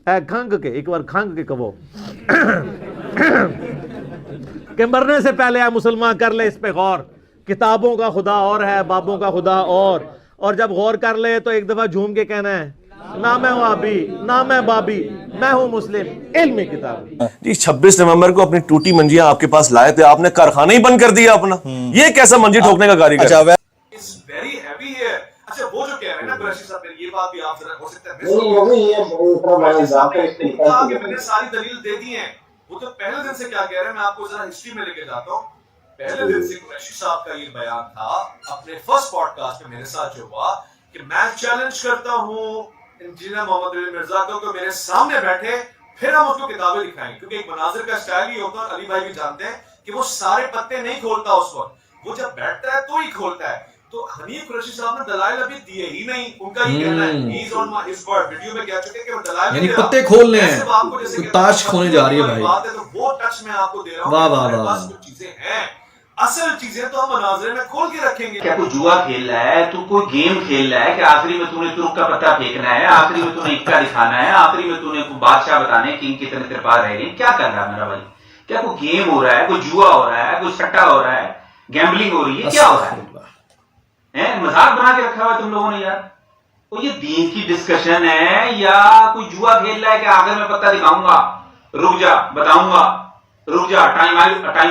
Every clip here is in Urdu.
کھنگ کے ایک بار کھنگ کے کہو کہ مرنے سے پہلے آپ مسلمان کر لے اس پہ غور. کتابوں کا خدا اور ہے، بابوں کا خدا اور جب غور کر لے تو ایک دفعہ جھوم کے کہنا ہے نہ میں ہوں آبی نہ میں بابی، میں ہوں مسلم علمی کتاب. جی 26 نومبر کو اپنی ٹوٹی منجیاں آپ کے پاس لائے تھے، آپ نے کارخانہ ہی بند کر دیا اپنا. یہ کیسا منجی ٹھوکنے کا کاریگر ہے؟ اچھا وہ جو کہہ رہے ہیں نا قریشی صاحب، یہ بات بھی آپ ذرا ہو سکتا ہے میں نے ساری دلیل دے دی ہیں. وہ تو پہلے دن سے کیا کہہ رہے ہیں، میں آپ کو ذرا ہسٹری میں لے کے جاتا ہوں. پہلے دن سے قریشی صاحب کا یہ بیان تھا اپنے فرسٹ پوڈ کاسٹ میں میرے ساتھ جو ہوا کہ میں چیلنج کرتا ہوں انجینئر محمد علی مرزا کو کہ میرے سامنے بیٹھے پھر ہم اس کو کتابیں دکھائیں، کیونکہ ایک مناظر کا سٹائل ہی ہوتا ہے. علی بھائی بھی جانتے ہیں کہ وہ سارے پتے نہیں کھولتا اس وقت، وہ جب بیٹھتا ہے تو ہی کھولتا ہے. تو حنیف قریشی صاحب نے دلائل ابھی دیے ہی نہیں. ان کا یہ کہنا ہے ہیز آن مائی اس ورڈ، ویڈیو میں کہہ چکے کہ وہ دلائل یعنی پتے کھولنے ہیں، تو تاش کھونے جا رہی ہے بھائی. بات ہے تو وہ ٹچ میں آپ کو دے رہا ہوں. واہ واہ ہمارے واہ، پاس کچھ چیزیں ہیں، اصل چیزیں تو ہم مناظر میں کھول کے رکھیں گے. کیا کوئی جوا کھیل رہا ہے، تو کوئی گیم کھیل رہا ہے کہ آخری میں تو نے ترک کا پتہ پھینکنا ہے، آخری میں تو نے اکا دکھانا ہے، آخری میں تو نے بادشاہ بتانے کہ ان کتنے ترپا رہ گئے. کیا کر رہا ہے میرا بھائی؟ کیا کوئی گیم ہو رہا ہے، کوئی جوا ہو رہا ہے، کوئی سٹا ہو رہا ہے، گیمبلنگ ہو رہی ہے، کیا ہو رہا ہے؟ مذاق بنا کے رکھا ہوا ہے تم لوگوں نے یار. وہ یہ دین کی ڈسکشن ہے یا کوئی جوا کھیل رہا ہے کہ آخر میں پتہ دکھاؤں گا، رک جا بتاؤں گا، رک جا ٹائم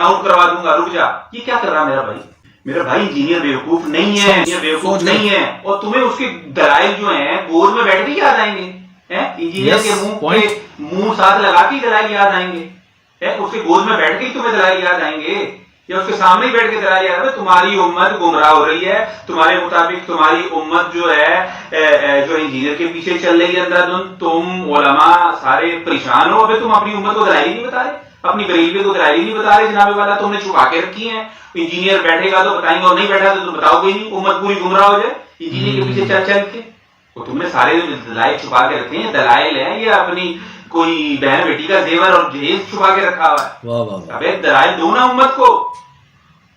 آؤٹ کروا دوں گا، رک جا. یہ کیا کر رہا میرا بھائی؟ میرا بھائی انجینئر بیوقوف نہیں ہے، انجینئر بیوقوف نہیں ہے، اور تمہیں اس کے دلائل جو ہیں گود میں بیٹھ کے یاد آئیں گے. انجینئر کے منہ ساتھ لگا کے دلائل یاد آئیں گے. اس کے گود میں بیٹھ کے ہی تمہیں دلائل یاد آئیں گے یا اس کے سامنے ہی بیٹھ کے دلائل یاد آئیں گے؟ تمہاری امت گمراہ ہو رہی ہے، تمہارے مطابق تمہاری امت جو ہے جو انجینئر کے پیچھے چل رہی ہے اندر، تم علماء سارے پریشان ہو. ابھی تم اپنی امت کو دلائل نہیں بتا رہے، اپنی بریلوی کو دلائل نہیں بتا رہے. جناب والا تم نے چھپا کے رکھی ہیں. انجینئر بیٹھے گا تو بتائیں گے اور نہیں بیٹھا تو تم بتاؤ گے نہیں. امت پوری گمراہ ہو جائے انجینئر کے پیچھے چل چل کے. تو تم نے سارے دلائل چھپا کے رکھے ہیں. دلائل ہیں یہ اپنی کوئی بہن بیٹی کا زیور اور جہیز چھپا کے رکھا ہوا ہے. ابے دلائل دو نا امت کو،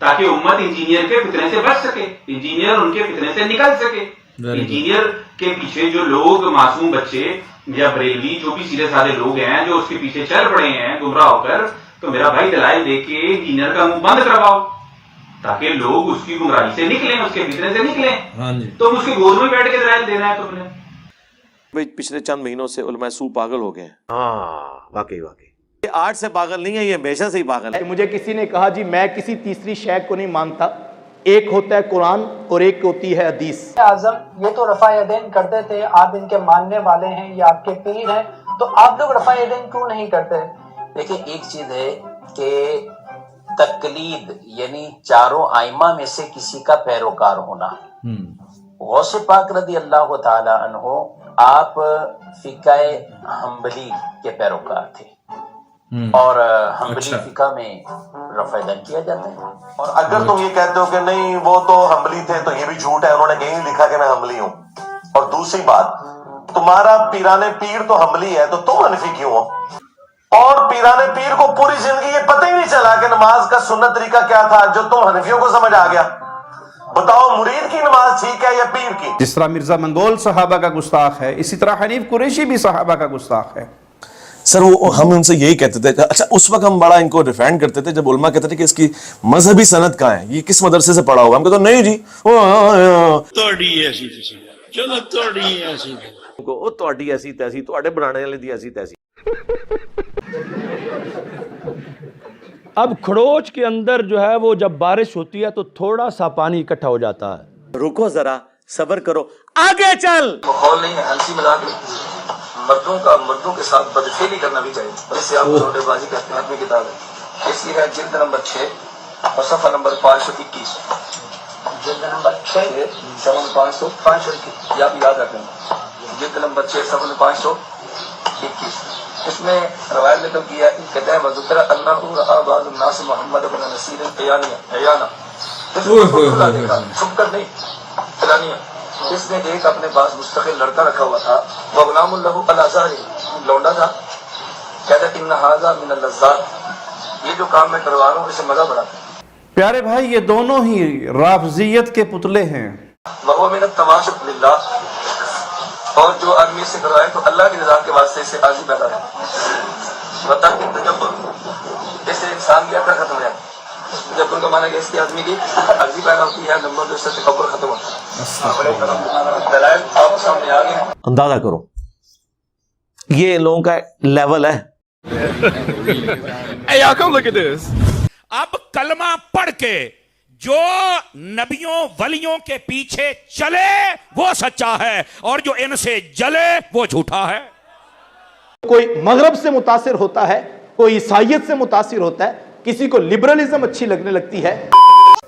تاکہ امت انجینئر کے فتنے سے بچ سکے، انجینئر ان کے فتنے سے نکل سکے. انجینئر کے پیچھے جو لوگ معصوم بچے یا بریلوی جو بھی سیدھے سادے لوگ ہیں جو اس کے پیچھے چل پڑے ہیں گمراہ ہو کر، تو میرا بھائی دلائل دے کے انجینئر کا منہ بند کرواؤ تاکہ لوگ اس کی گمراہی سے نکلیں، اس کے فتنے سے نکلیں. تم اس کے گود میں بیٹھ کے دلائل دینا ہے تم نے. پچھلے چند مہینوں سے علماء سو پاگل ہو گئے ہیں. ہاں واقعی یہ آج سے پاگل نہیں ہے، یہ ہمیشہ سے ہی پاگل ہے. مجھے کسی نے کہا جی میں کسی تیسری شے کو نہیں مانتا، ایک ہوتا ہے قرآن اور ایک ہوتی ہے حدیث. اعظم یہ تو رفع یدین کرتے تھے، آپ ان کے ماننے والے ہیں، یہ آپ کے پیر ہیں، تو آپ لوگ رفع یدین کیوں نہیں کرتے؟ دیکھیں ایک چیز ہے کہ تقلید یعنی چاروں ائمہ میں سے کسی کا پیروکار ہونا. غوث پاک رضی اللہ تعالی عنہ آپ فقہ حنبلی کے پیروکار تھے اور حنبلی فقہ میں رفع یدین کیا جاتا ہے. اور اگر تم یہ کہتے ہو کہ نہیں وہ تو حنبلی تھے تو یہ بھی جھوٹ ہے، انہوں نے کہیں لکھا کہ میں حنبلی ہوں. اور دوسری بات تمہارا پیران پیر تو حنبلی ہے تو تم حنفی کیوں ہو؟ اور پیران پیر کو پوری زندگی یہ پتہ ہی نہیں چلا کہ نماز کا سنت طریقہ کیا تھا جو تم حنفیوں کو سمجھ آ گیا. بتاؤ مرید کی نماز ٹھیک ہے یا پیر کی؟ جس طرح مرزا منگول صحابہ کا گستاخ ہے، اسی طرح حنیف قریشی بھی صحابہ کا گستاخ ہے. سر وہ ہم ان سے یہی کہتے تھے. اچھا اس وقت ہم بڑا ان کو ڈیفینڈ کرتے تھے جب علماء کہتے تھے کہ اس کی مذہبی سند کہاں ہے، یہ کس مدرسے سے پڑھا ہوا. ہم کہتے نہیں جی ایسی تیسی تواڈے بنانے والے دی ایسی تیسی. اب کھڑوچ کے اندر جو ہے وہ جب بارش ہوتی ہے تو تھوڑا سا پانی اکٹھا ہو جاتا ہے. رکو ذرا صبر کرو، آگے چل. ماحول نہیں ہے ہنسی مذاق مردوں کے ساتھ بدفعلی کرنا بھی چاہیے. جسے آپ چھوٹے بازی کہتے ہیں اپنی کتاب ہے، اس کی ہے جلد نمبر 6 اور صفحہ نمبر 521. جلد نمبر 6 صفحہ 521 یہ آپ یاد رکھیں. جلد نمبر 6 صفحہ 521. اس میں روایت ذکر کیا کہتا ہے وذکر انہ رأى بعض الناس محمد بن نصیر عیانہ. چھپ کر نہیں اعلانیہ. اس نے ایک اپنے پاس مستقل لڑکا رکھا ہوا تھا، وغلام لہ الازہر لونڈا تھا. کہتا ہے ان ھذا من اللذات، یہ جو کام میں کروا رہا ہوں اسے مزہ بڑا تھا. پیارے بھائی یہ دونوں ہی رافضیت کے پتلے ہیں. وہو من التماشق للہ، اور جو آدمی سے کروائے تو اللہ کی رضا کے واسطے سے عاجزی پیدا ہے. بتا کہ تجبر جیسے انسان کی عقل ختم ہے، تجبر کا معنی کہ اس کی آدمی کی عاجزی پیدا ہوتی ہے، نمبر 2 سے تکبر ختم ہوتا ہے. دلائل آپ سامنے آ گئے. اندازہ کرو یہ ان لوگوں کا لیول ہے. اب کلمہ پڑھ کے جو نبیوں ولیوں کے پیچھے چلے وہ سچا ہے، اور جو ان سے جلے وہ جھوٹا ہے. کوئی مغرب سے متاثر ہوتا ہے، کوئی عیسائیت سے متاثر ہوتا ہے، کسی کو لبرلزم اچھی لگنے لگتی ہے.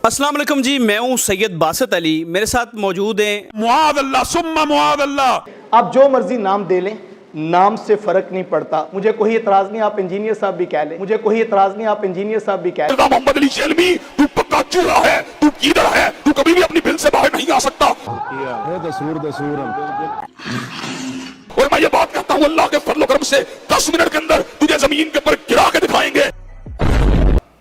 السلام علیکم جی، میں ہوں سید باسط علی، میرے ساتھ موجود ہیں معاذ اللہ ثم معاذ اللہ. آپ جو مرضی نام دے لیں، نام سے فرق نہیں پڑتا. مجھے کوئی اعتراض نہیں آپ انجینئر صاحب بھی کہہ لیں، مجھے کوئی اعتراض نہیں آپ انجینئر صاحب بھی کہہ لیں. محمد علی شیلوی تو پکا چورا ہے، تو کیدڑ ہے، تو کبھی بھی اپنی بل سے باہر نہیں آ سکتا. اور میں یہ بات کہتا ہوں اللہ کے فضل و کرم سے 10 منٹ کے اندر تجھے زمین کے اوپر گرا کے دکھائیں گے.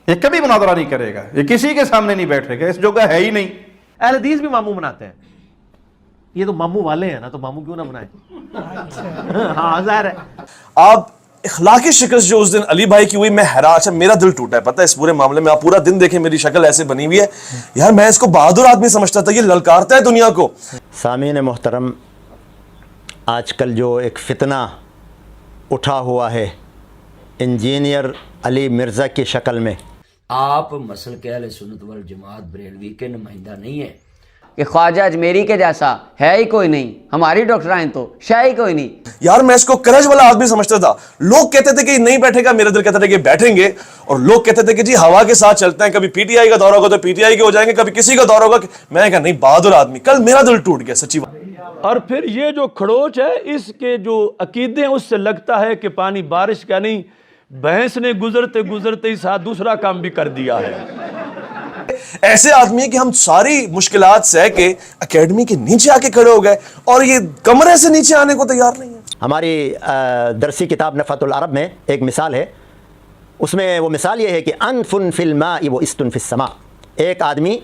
یہ کبھی مناظرہ نہیں کرے گا، یہ کسی کے سامنے نہیں بیٹھے گا، اس جگہ ہے ہی نہیں. اہل حدیث بھی ماموں بناتے ہیں. یہ تو ماموں والے ہیں نا، تو ماموں کیوں نہ بنائیں. ہاں ظاہر ہے. آپ اخلاقی شکست جو اس دن علی بھائی کی ہوئی، میں حیران. اچھا میرا دل ٹوٹا ہے پتہ ہے اس پورے معاملے میں. آپ پورا دن دیکھیں میری شکل ایسے بنی ہوئی ہے یار، میں اس کو بہادر آدمی سمجھتا تھا، یہ للکارتا ہے دنیا کو. سامعین محترم، آج کل جو ایک فتنہ اٹھا ہوا ہے انجینئر علی مرزا کی شکل میں، آپ مسلک اہل سنت والجماعت بریلوی کے نمائندہ نہیں ہیں کہ خواجہ اجمیری کے جیسا ہے ہی کوئی نہیں، ہماری ڈاکٹرائن تو شے ہی کوئی نہیں. یار میں اس کو کرج والا آدمی سمجھتا تھا. لوگ کہتے تھے کہ یہ نہیں بیٹھے گا، میرا دل کہتا تھا کہ بیٹھیں گے، اور لوگ کہتے تھے کہ جی ہوا کے ساتھ چلتے ہیں، کبھی پی ٹی آئی کا دورہ ہوگا تو پی ٹی آئی کے ہو جائیں گے، کبھی کسی کا دورہ ہوگا. میں نے کہا نہیں، بہادر آدمی. کل میرا دل ٹوٹ گیا سچی بات. اور پھر یہ جو کھڑوچ ہے، اس کے جو عقیدے ہیں، اس سے لگتا ہے کہ پانی بارش کا نہیں، بھینس نے گزرتے گزرتے ہی ساتھ دوسرا کام بھی کر دیا ہے. ایسے آدمی کہ ہم ساری مشکلات سہ کے اکیڈمی کے نیچے آ کے کھڑے ہو گئے، اور یہ کمرے سے نیچے آنے کو تیار نہیں ہے. ہماری درسی کتاب نفحۃ العرب میں ایک مثال ہے، اس میں وہ مثال یہ ہے کہ انف فی الماء و است فی السماء. ایک آدمی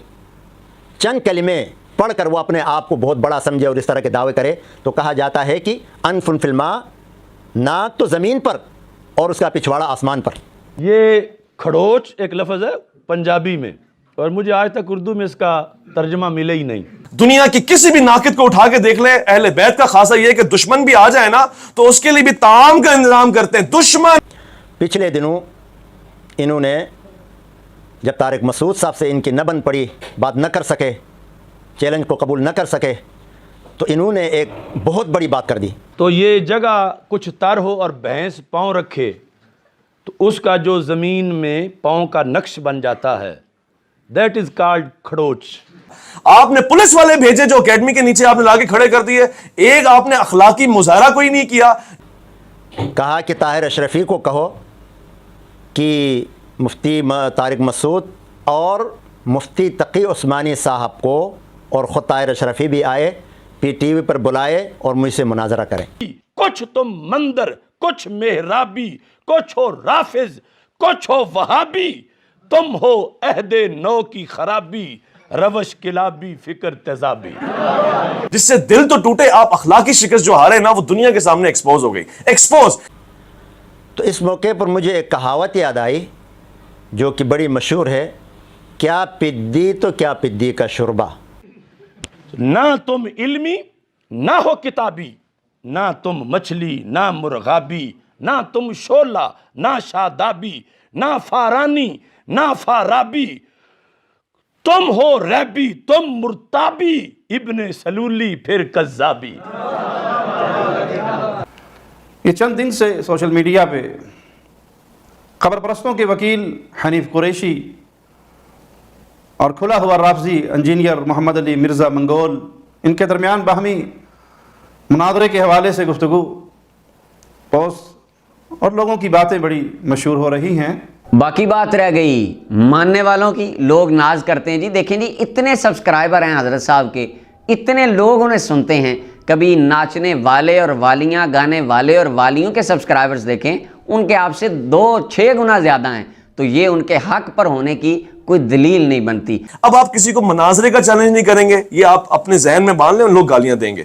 چند کلمے پڑھ کر وہ اپنے آپ کو بہت بڑا سمجھے اور اس طرح کے دعوے کرے تو کہا جاتا ہے کہ انف فی الماء، ناک تو زمین پر اور اس کا پچھواڑا آسمان پر. یہ کھڑوچ ایک لفظ ہے پنجابی میں، اور مجھے آج تک اردو میں اس کا ترجمہ ملے ہی نہیں. دنیا کی کسی بھی ناقد کو اٹھا کے دیکھ لیں، اہل بیت کا خاصہ یہ ہے کہ دشمن بھی آ جائے نا تو اس کے لیے بھی طعام کا انتظام کرتے ہیں. دشمن پچھلے دنوں انہوں نے جب طارق مسعود صاحب سے ان کی نہ بن پڑی، بات نہ کر سکے، چیلنج کو قبول نہ کر سکے، تو انہوں نے ایک بہت بڑی بات کر دی. تو یہ جگہ کچھ تر ہو اور بھینس پاؤں رکھے تو اس کا جو زمین میں پاؤں کا نقش بن جاتا ہے، دیٹ از کالڈ کھڑوچ. آپ نے پولیس والے بھیجے جو اکیڈمی کے نیچے آپ نے لا کے کھڑے کر دیے، ایک آپ نے اخلاقی مظاہرہ کوئی نہیں کیا. کہا کہ طاہر اشرفی کو کہو کہ مفتی طارق مسعود اور مفتی تقی عثمانی صاحب کو اور خود طاہر اشرفی بھی آئے، پی ٹی وی پر بلائے اور مجھ سے مناظرہ کریں. کچھ تم مندر، کچھ محرابی، کچھ ہو رافض، کچھ ہو وہابی، تم ہو عہد نو کی خرابی، روش کلابی، فکر تیزابی. جس سے دل تو ٹوٹے. آپ اخلاقی شکست جو ہارے نا وہ دنیا کے سامنے ایکسپوز ہو گئی. ایکسپوز. تو اس موقع پر مجھے ایک کہاوت یاد آئی جو کہ بڑی مشہور ہے، کیا پدی تو کیا پدی کا شربہ. نہ تم علمی نہ ہو کتابی، نہ تم مچھلی نہ مرغابی، نہ تم شعلہ نہ شادابی، نہ فارانی نہ فارابی، تم ہو ریبی تم مرتابی، ابن سلولی پھر کذابی. یہ چند دن سے سوشل میڈیا پہ خبر پرستوں کے وکیل حنیف قریشی اور کھلا ہوا رافضی انجینئر محمد علی مرزا منگول، ان کے درمیان باہمی مناظرے کے حوالے سے گفتگو، پوسٹ اور لوگوں کی باتیں بڑی مشہور ہو رہی ہیں. باقی بات رہ گئی ماننے والوں کی. لوگ ناز کرتے ہیں جی، دیکھیں جی اتنے سبسکرائبر ہیں حضرت صاحب کے، اتنے لوگ انہیں سنتے ہیں. کبھی ناچنے والے اور والیاں، گانے والے اور والیوں کے سبسکرائبرز دیکھیں، ان کے آپ سے 2-6 گنا زیادہ ہیں. تو یہ ان کے حق پر ہونے کی کوئی دلیل نہیں بنتی. اب آپ کسی کو مناظرے کا چیلنج نہیں کریں گے، یہ آپ اپنے ذہن میں باندھ لیں، ان لوگ گالیاں دیں گے.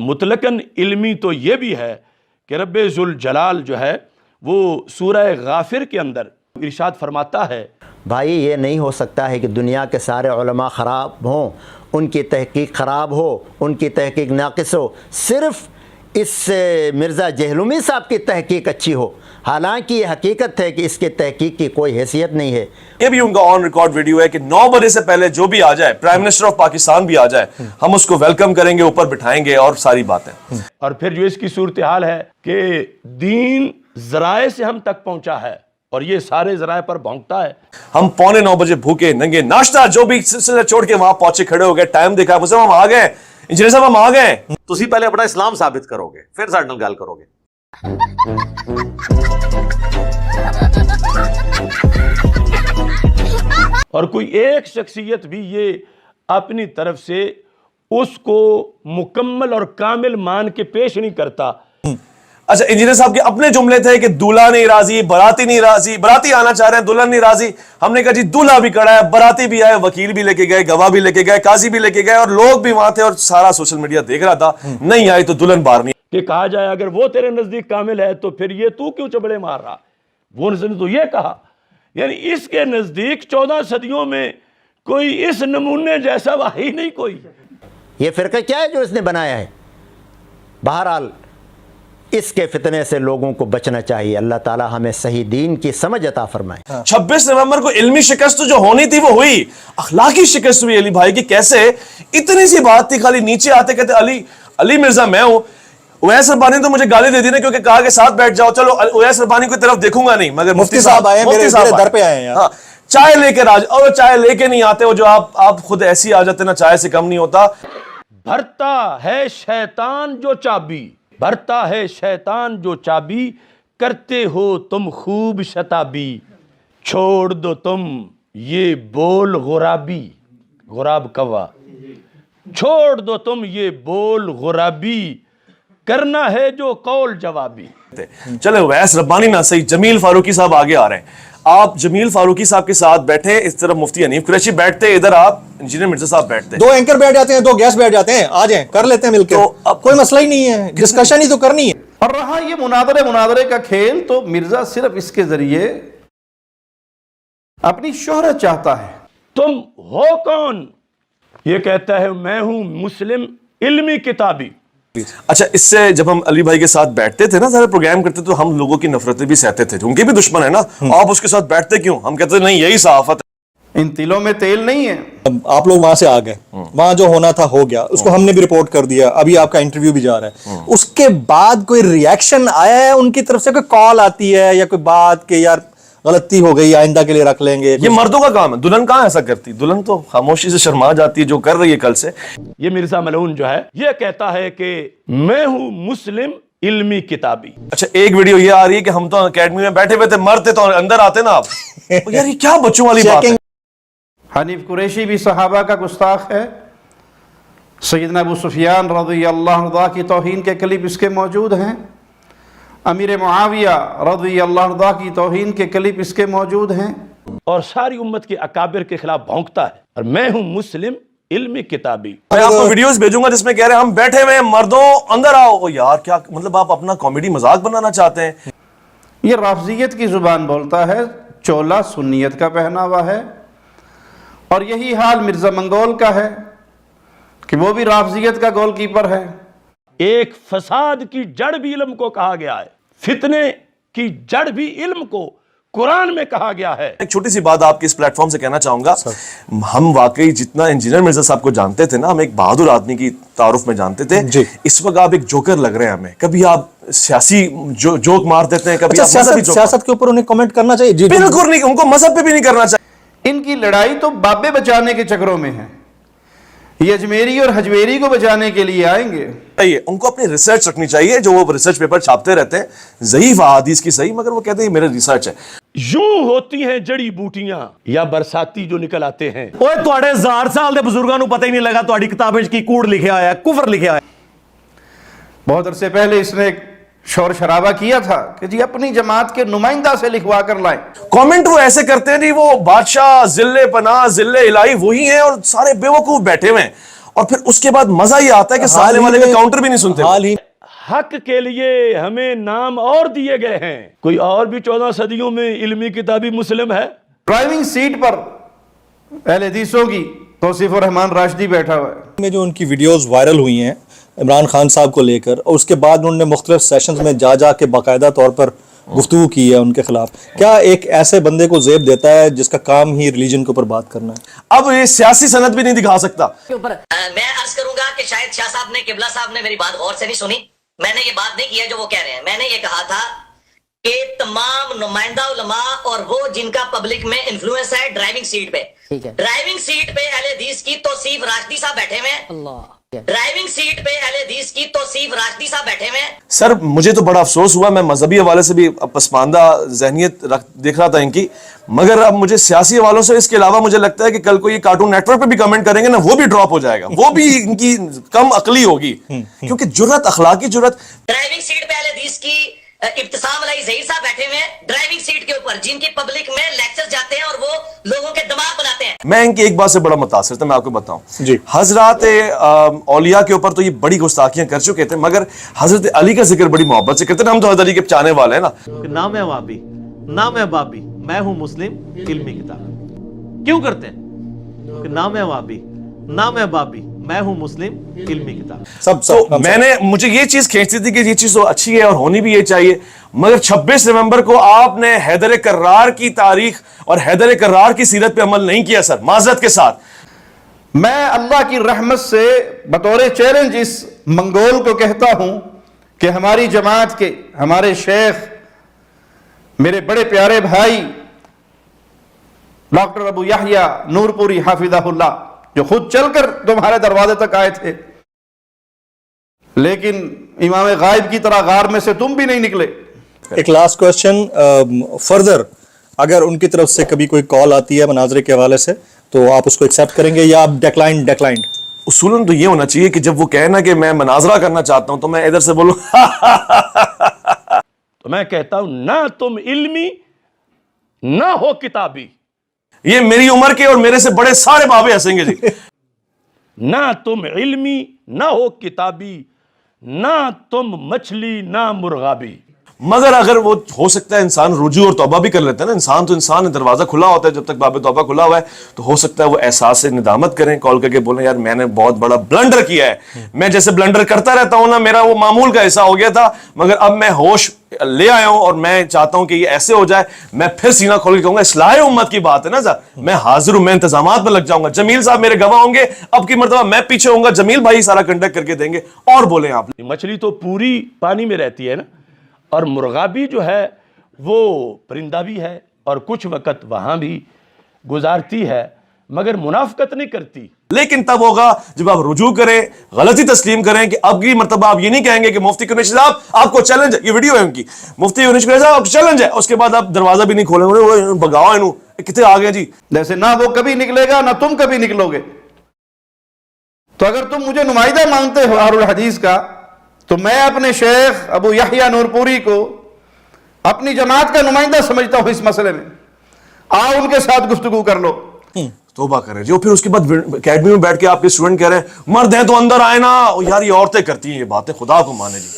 مطلقاً علمی تو یہ بھی ہے کہ رب ذوالجلال جو ہے وہ سورہ غافر کے اندر ارشاد فرماتا ہے، بھائی یہ نہیں ہو سکتا ہے کہ دنیا کے سارے علماء خراب ہوں، ان کی تحقیق خراب ہو، ان کی تحقیق ناقص ہو، صرف اس مرزا جہلمی صاحب کی تحقیق اچھی ہو، حالانکہ یہ حقیقت ہے کہ اس کے تحقیق کی کوئی حیثیت نہیں ہے۔ یہ بھی ان کا آن ریکارڈ ویڈیو ہے کہ 9 بجے سے پہلے جو بھی آ جائے، پرائم منسٹر آف پاکستان بھی آ جائے، ہم اس کو ویلکم کریں گے، اوپر بٹھائیں گے اور ساری باتیں۔ اور پھر جو اس کی صورتحال ہے کہ دین ذرائع سے ہم تک پہنچا ہے اور یہ سارے ذرائع پر بھونکتا ہے۔ ہم 8:45 بجے بھوکے ننگے ناشتہ جو بھی سلسلہ چھوڑ کے وہاں پہنچے کھڑے ہو گئے، ٹائم دیکھا، مسلم ہم آ گئے، انجینئر صاحب ہم آ گئے۔ تسی پہلے اپنا اسلام ثابت کرو گے پھر ساڈے نال گل کرو گے۔ اور کوئی ایک شخصیت بھی یہ اپنی طرف سے اس کو مکمل اور کامل مان کے پیش نہیں کرتا۔ اچھا انجینئر صاحب کے اپنے جملے تھے کہ دولہا نہیں راضی، براتی نہیں راضی، براتی آنا چاہ رہے ہیں، دلہن نہیں راضی۔ ہم نے کہا جی دولہا بھی کڑا ہے، براتی بھی آئے، وکیل بھی لے کے گئے، گواہ بھی لے کے گئے، قاضی بھی لے کے گئے، اور لوگ بھی وہاں تھے اور سارا سوشل میڈیا دیکھ رہا تھا، نہیں آئی تو دلہن باہر نہیں۔ کہ کہا جائے اگر وہ تیرے نزدیک کامل ہے تو پھر یہ تو کیوں چبڑے مار رہا؟ وہ نے تو یہ کہا، یعنی اس کے نزدیک 14 صدیوں میں کوئی اس نمونے جیسا وحی نہیں کوئی۔ یہ فرقہ کیا ہے جو اس نے بنایا ہے؟ بہرحال اس کے فتنے سے لوگوں کو بچنا چاہیے۔ اللہ تعالی ہمیں صحیح دین کی سمجھ عطا فرمائے۔ 26 نومبر کو علمی شکست جو ہونی تھی وہ ہوئی، اخلاقی شکست ہوئی علی بھائی کی۔ کیسے؟ اتنی سی بات تھی، خالی نیچے آتے کہتے علی مرزا میں ہوں۔ اویس ربانی تو مجھے گالی دے دی نا کیونکہ کہا کہ ساتھ بیٹھ جاؤ، چلو اویس ربانی کی طرف دیکھوں گا نہیں، مگر مفتی صاحب آئے میرے در پہ آئے ہیں، چائے لے کے راج، اور چائے لے کے نہیں آتے، وہ جو آپ خود ایسی آ جاتے نا، چائے سے کم نہیں ہوتا۔ بھرتا ہے شیطان جو چابی، بھرتا ہے شیطان جو چابی، کرتے ہو تم خوب شتابی، چھوڑ دو تم یہ بول غرابی، غراب کوا، چھوڑ دو تم یہ بول غرابی، کرنا ہے جو قول جوابی۔ چلے اویس ربانی نہ صحیح، جمیل فاروقی صاحب آگے آ رہے ہیں۔ آپ جمیل فاروقی صاحب کے ساتھ بیٹھے، اس طرف مفتی حنیف قریشی بیٹھتے، ادھر آپ انجینئر مرزا صاحب بیٹھتے، 2 اینکر بیٹھ جاتے ہیں، 2 گیسٹ بیٹھ جاتے ہیں، آ جائیں کر لیتے ہیں مل کے، کوئی مسئلہ ہی نہیں ہے، ڈسکشن ہی تو کرنی ہے۔ اور رہا یہ مناظرے کا کھیل، تو مرزا صرف اس کے ذریعے اپنی شہرت چاہتا ہے۔ تم ہو کون؟ یہ کہتا ہے میں ہوں مسلم علمی کتابی۔ اچھا اس سے جب ہم علی بھائی کے ساتھ بیٹھتے تھے نا، سارے پروگرام کرتے تو ہم لوگوں کی نفرتیں بھی سہتے تھے، ان کے بھی دشمن ہے نا، آپ اس کے ساتھ بیٹھتے کیوں؟ ہم کہتے ہیں نہیں یہی صحافت ہے۔ ان تلوں میں تیل نہیں ہے۔ آپ لوگ وہاں سے آ گئے، وہاں جو ہونا تھا ہو گیا، اس کو ہم نے بھی رپورٹ کر دیا، ابھی آپ کا انٹرویو بھی جا رہا ہے۔ اس کے بعد کوئی ریاکشن آیا ہے ان کی طرف سے؟ کوئی کال آتی ہے یا کوئی بات کہ یار غلطی ہو گئی، آئندہ کے لیے رکھ لیں گے؟ یہ مردوں کا کام ہے، دلہن کہاں ایسا کرتی؟ دلہن تو خاموشی سے شرما جاتی ہے جو کر رہی ہے کل سے۔ یہ مرزا ملعون جو ہے یہ کہتا ہے کہ میں ہوں مسلم علمی کتابی۔ اچھا ایک ویڈیو یہ آ رہی ہے کہ ہم تو اکیڈمی میں بیٹھے ہوئے تھے، مرتے تو اندر آتے نا آپ، یار یہ کیا بچوں والی بات ہے۔ حنیف قریشی بھی صحابہ کا گستاخ ہے۔ سیدنا ابو سفیان رضی اللہ عنہ کی توہین کے کلپ اس کے موجود ہیں، امیر معاویہ رضی اللہ عنہ کی توہین کے کلپ اس کے موجود ہیں، اور ساری امت کے اکابر کے خلاف بھونکتا ہے، اور میں ہوں مسلم علمی کتابی۔ میں آپ کو ویڈیوز بھیجوں گا جس میں کہہ رہے ہیں ہم بیٹھے ہوئے ہیں، مردوں اندر آؤ۔ یار کیا مطلب، آپ اپنا کامیڈی مذاق بنانا چاہتے ہیں؟ یہ رافضیت کی زبان بولتا ہے، چولا سنیت کا پہناوا ہے، اور یہی حال مرزا منگول کا ہے کہ وہ بھی رافضیت کا گول کیپر ہے۔ ایک فساد کی جڑ بھی علم کو کہا گیا ہے، فتنے کی جڑ بھی علم کو قرآن میں کہا گیا ہے۔ ایک چھوٹی سی بات آپ کے اس پلیٹ فارم سے کہنا چاہوں گا، ہم واقعی جتنا انجینئر مرزا صاحب کو جانتے تھے نا، ہم ایک بہادر آدمی کی تعارف میں جانتے تھے، اس وقت آپ ایک جوکر لگ رہے ہیں ہمیں۔ کبھی آپ سیاسی جوک مار دیتے ہیں، کبھی سیاست کے اوپر انہیں کمنٹ کرنا چاہیے؟ بالکل نہیں، ان کو مذہب پہ بھی نہیں کرنا چاہیے۔ ان کی لڑائی تو بابے بچانے کے چکروں میں ہے، یہ اجمیری اور حجویری کو بچانے کے لیے آئیں گے۔ ان کو اپنی ریسرچ رکھنی چاہیے، جو وہ ریسرچ پیپر چھاپتے رہتے ہیں ضعیف احادیث کی صحیح، مگر وہ کہتے ہیں میرے ریسرچ ہے۔ یوں ہوتی ہیں جڑی بوٹیاں یا برساتی جو نکل آتے ہیں۔ اوے تواڈے 1000 سال دے بزرگاں نوں پتہ ہی نہیں لگا تواڈی کتاب وچ کی کوڑ لکھیا ہوا ہے، کفر لکھیا ہوا ہے۔ بہت عرصے پہلے اس نے ایک شور شرابہ کیا تھا کہ جی اپنی جماعت کے نمائندہ سے لکھوا کر لائیں۔ کامنٹ وہ ایسے کرتے ہیں جی وہ بادشاہ ذل پناہ ذل الہی وہی ہیں، اور سارے بے وقوف بیٹھے ہوئے ہیں، اور پھر اس کے بعد مزہ یہ آتا ہے کہ سامنے والے کا کاؤنٹر بھی نہیں سنتے. حال ہی حق کے لیے ہمیں نام اور دیے گئے ہیں. کوئی اور بھی 14 صدیوں میں علمی کتابی مسلم ہے؟ ڈرائیونگ سیٹ پر اہل حدیثوں کی توصیف الرحمان راشدی بیٹھا ہوا ہے. میں جو ان کی ویڈیوز وائرل ہوئی ہیں عمران خان صاحب کو لے کر، اور اس کے بعد انہوں نے مختلف سیشنز میں جا کے باقاعدہ طور پر گفتگو کی ہے ان کے خلاف، کیا ایک ایسے بندے کو زیب دیتا ہے جس کا کام ہی ریلیجن کے اوپر بات کرنا ہے؟ اب یہ سیاسی سند بھی نہیں دکھا سکتا. میں عرض کروں گا کہ شاید شاہ صاحب نے، قبلہ صاحب نے میری بات غور سے نہیں سنی. میں نے یہ بات نہیں کی ہے جو وہ کہہ رہے ہیں. میں نے یہ کہا تھا کہ تمام نمائندہ علماء اور وہ جن کا پبلک میں انفلوئنس ہے ڈرائیونگ سیٹ پہ، ڈرائیونگ سیٹ پہ اہل حدیث کی توصیف راشدی صاحب بیٹھے ہوئے، ڈرائیونگ سیٹ پہ اہل حدیث کی توصیف راشدی صاحب بیٹھے ہوئے. سر مجھے تو بڑا افسوس ہوا، میں مذہبی حوالے سے بھی پسماندہ ذہنیت دیکھ رہا تھا ان کی، مگر اب مجھے سیاسی حوالوں سے اس کے علاوہ مجھے لگتا ہے کہ کل کو یہ کارٹون نیٹ ورک پہ بھی کمنٹ کریں گے نا، وہ بھی ڈراپ ہو جائے گا، وہ بھی ان کی کم عقلی ہوگی، کیونکہ جرت، اخلاقی جرت. ڈرائیونگ سیٹ پہ اہل حدیث کی ابتسام علیہ ظہیر صاحب بیٹھے ہوئے ہیں ڈرائیونگ سیٹ کے اوپر، جن کی پبلک میں لیکچر جاتے ہیں اور وہ لوگوں کے دماغ بناتے ہیں. میں ان کی ایک بات سے بڑا متاثر تھا، میں آپ کو بتاؤں. جی حضرات اولیاء کے اوپر تو یہ بڑی گستاخیاں کر چکے تھے، مگر حضرت علی کا ذکر بڑی محبت سے کرتے ہیں. ہم تو حضرت علی کے چاہنے والے ہیں نا. نہ میں وابی نہ میں بابی، میں ہوں مسلم علمی کتاب. کیوں کرتے ہیں کہ نہ میں وابی نہ میں بابی، میں ہوں مسلم علمی کتاب. تو میں نے، مجھے یہ چیز کھینچتی تھی کہ یہ چیز تو اچھی ہے اور ہونی بھی یہ چاہیے، مگر 26 نومبر کو آپ نے حیدر کرار کی تاریخ اور حیدر کرار کی سیرت پہ عمل نہیں کیا. سر معذرت کے ساتھ میں اللہ کی رحمت سے بطور چیلنج اس منگول کو کہتا ہوں کہ ہماری جماعت کے، ہمارے شیخ، میرے بڑے پیارے بھائی ڈاکٹر ابو یحییٰ نور پوری حافظہ اللہ، جو خود چل کر تمہارے دروازے تک آئے تھے، لیکن امام غائب کی طرح غار میں سے تم بھی نہیں نکلے. ایک لاسٹ کوسچن، فردر اگر ان کی طرف سے کبھی کوئی کال آتی ہے مناظرے کے حوالے سے تو آپ اس کو ایکسیپٹ کریں گے یا آپ ڈیکلائنڈ؟ اصولاً تو یہ ہونا چاہیے کہ جب وہ کہنا کہ میں مناظرہ کرنا چاہتا ہوں تو میں ادھر سے بولوں تو میں کہتا ہوں نہ تم علمی نہ ہو کتابی. یہ میری عمر کے اور میرے سے بڑے سارے بابے ہنسیں گے جی. نہ تم علمی نہ ہو کتابی، نہ تم مچھلی نہ مرغابی. مگر اگر وہ ہو سکتا ہے انسان رجوع اور توبہ بھی کر لیتا ہے نا، انسان تو انسان ہے، دروازہ کھلا ہوتا ہے جب تک باب توبہ کھلا ہوا ہے، تو ہو سکتا ہے وہ احساس ندامت کریں، کال کر کے بولیں یار میں نے بہت بڑا بلنڈر کیا ہے. میں جیسے بلنڈر کرتا رہتا ہوں نا، میرا وہ معمول کا حصہ ہو گیا تھا، مگر اب میں ہوش لے آیا ہوں اور میں چاہتا ہوں کہ یہ ایسے ہو جائے. میں پھر سینہ کھول کے کہوں گا اصلاح امت کی بات ہے نا سر، میں حاضر ہوں، میں انتظامات میں لگ جاؤں گا. جمیل صاحب میرے گواہ ہوں گے، اب کی مرتبہ میں پیچھے ہوں گا، جمیل بھائی سارا کنڈکٹ کر کے دیں گے. اور بولیں آپ. مچھلی تو پوری پانی میں رہتی ہے نا، اور مرغابی جو ہے وہ پرندہ بھی ہے اور کچھ وقت وہاں بھی گزارتی ہے، مگر منافقت نہیں کرتی. لیکن تب ہوگا جب آپ رجوع کریں، غلطی تسلیم کریں کہ اب کی مرتبہ آپ یہ نہیں کہیں گے کہ مفتی قریشی صاحب آپ کو چیلنج ہے. یہ ویڈیو ہے ان کی، مفتی قریشی صاحب آپ کو چیلنج ہے. اس کے بعد آپ دروازہ بھی نہیں کھولیں گے، بگاؤ انہوں کتنے آ گئے جی. جیسے نہ وہ کبھی نکلے گا نہ تم کبھی نکلو گے. تو اگر تم مجھے نمائندہ مانتے ہو اہل الحدیث کا، تو میں اپنے شیخ ابو یحییٰ نور پوری کو اپنی جماعت کا نمائندہ سمجھتا ہوں. اس مسئلے میں آؤ ان کے ساتھ گفتگو کر لو. توبہ کریں جو پھر اس کے بعد اکیڈمی میں بیٹھ کے آپ کے اسٹوڈنٹ کہہ رہے ہیں مرد ہیں تو اندر آئے نا، یار یہ عورتیں کرتی ہیں یہ باتیں، خدا کو مانے جی.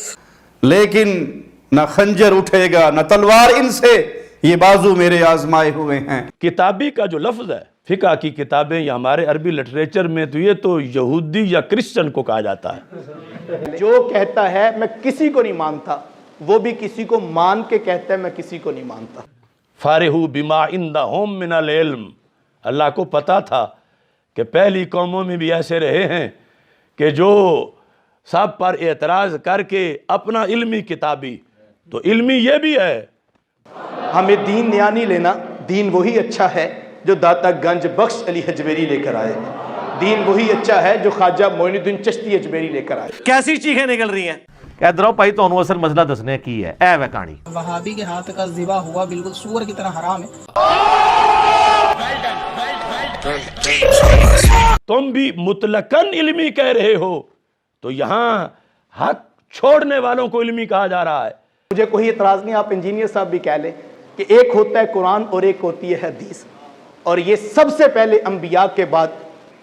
لیکن نہ خنجر اٹھے گا نہ تلوار ان سے، یہ بازو میرے آزمائے ہوئے ہیں. کتابی کا جو لفظ ہے فقہ کی کتابیں یا ہمارے عربی لٹریچر میں، تو یہ تو یہودی یا کرسچن کو کہا جاتا ہے. جو کہتا ہے میں کسی کو نہیں مانتا، وہ بھی کسی کو مان کے کہتا ہے میں کسی کو نہیں مانتا. فارحوا بما عندهم من العلم. اللہ کو پتا تھا کہ پہلی قوموں میں بھی ایسے رہے ہیں کہ جو سب پر اعتراض کر کے اپنا علمی کتابی، تو علمی یہ بھی ہے. ہمیں دین نیا نہیں لینا، دین وہی اچھا ہے جو داتا گنج بخش علی حجویری لے کر آئے. دین وہی اچھا ہے جو خواجہ معین الدین چشتی اجمیری لے کر آئے. کیسی چیخیں نکل رہی ہیں؟ ادھر آؤ بھائی، تو اصل مسئلہ دسنے کی ہے اے وہ کہانی. وہابی کے ہاتھ کا ذبح ہوا بالکل سور کی طرح حرام ہے. تم بھی مطلقاً علمی کہہ رہے ہو، تو یہاں حق چھوڑنے والوں کو علمی کہا جا رہا ہے. مجھے کوئی اعتراض نہیں، آپ انجینئر صاحب بھی کہہ لیں کہ ایک ہوتا ہے قرآن اور ایک ہوتی ہے حدیث، اور یہ سب سے پہلے انبیاء کے بعد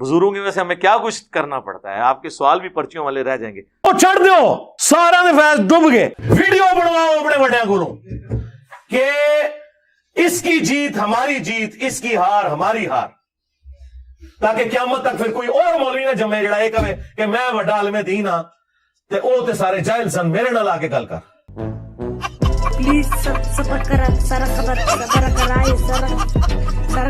بزرگوں کی وجہ سے ہمیں کیا کچھ کرنا پڑتا ہے. آپ کے سوال بھی پرچیوں والے رہ جائیں گے. وہ چھڑ دیو سارا نے فیض ڈوب گئے. ویڈیو بنواؤ اپنے بڑے کو کہ اس کی جیت ہماری جیت, اس کی ہار ہماری ہار, تاکہ قیامت تک پھر کوئی اور مولوی نہ جمے جڑا یہ کہے کہ میں وڈا عالم دین ہاں تے او تے سارے جاہل سن, میرے نال آ کے گل کر. پلیز سبسکرائب کرائے سارا